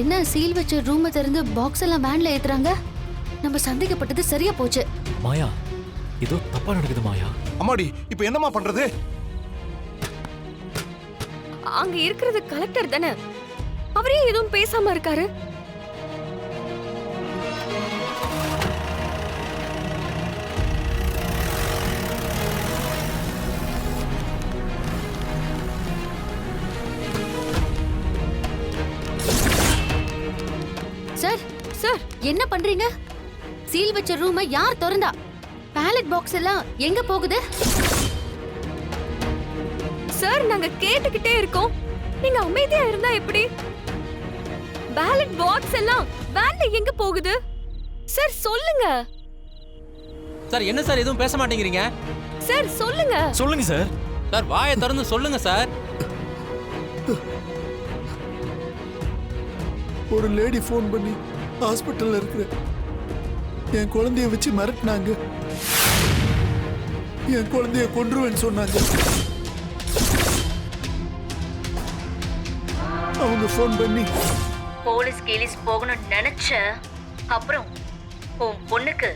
என்ன சீல் வச்ச ரூமை திறந்து பாக்ஸ் எல்லாம் வேன்ல ஏத்துறாங்க? நம்ம சந்தேகப்பட்டது சரியா போச்சு. மாயா, ஏதோ தப்பா நடக்குது மாயா. அம்மாடி, இப்ப என்னமா பண்றது? அங்க இருக்கிறது கலெக்டர் தானே, அவரே எதுவும் பேசாம இருக்காரு. சார், சார் என்ன பண்றீங்க? சீல் வச்ச ரூமை யார் திறந்தா? பேலட் பாக்ஸ் எல்லாம் எங்க போகுது? சார், நாங்க கேட்டுக்கிட்டே இருக்கோம், நீங்க அமைதியா இருந்தா எப்படி? பேலட் பாக்ஸ் எல்லாம் வேன்ல எங்க போகுது? சார் சொல்லுங்க. சார் என்ன சார் எதுவும் பேச மாட்டேங்கிறீங்க? சார் சொல்லுங்க. சொல்லுங்க சார். சார் வாயை திறந்து சொல்லுங்க சார். ஒரு லேடி ஃபோன் பண்ணி ஹாஸ்பிட்டல்ல இருக்கிற என் குழந்தைய வச்சு மிரட்டினாங்க. என் குழந்தைய கொன்றுவேன்னு சொன்னாங்க. அவங்க ஃபோன் பண்ணி போலீஸ் கேலிஸ் போகணும்னு நினைச்ச அப்புறம் உன் பொண்ணுக்கு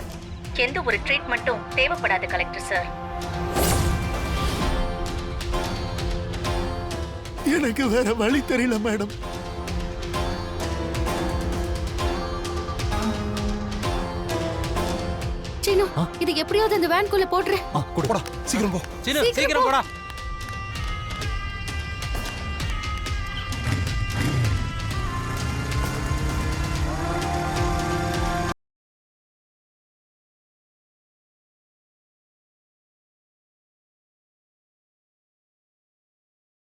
எந்த ஒரு ட்ரீட்மெண்ட்டும் தேவைப்படாது கலெக்டர் சார். எனக்கு வேற வழி தெரியல மேடம். சீனு, இது எப்படியாவது அந்த வேன்குள்ள போட்டுரு. போடா, சீக்கிரம் போ. சீனு, சீக்கிரம் போடா.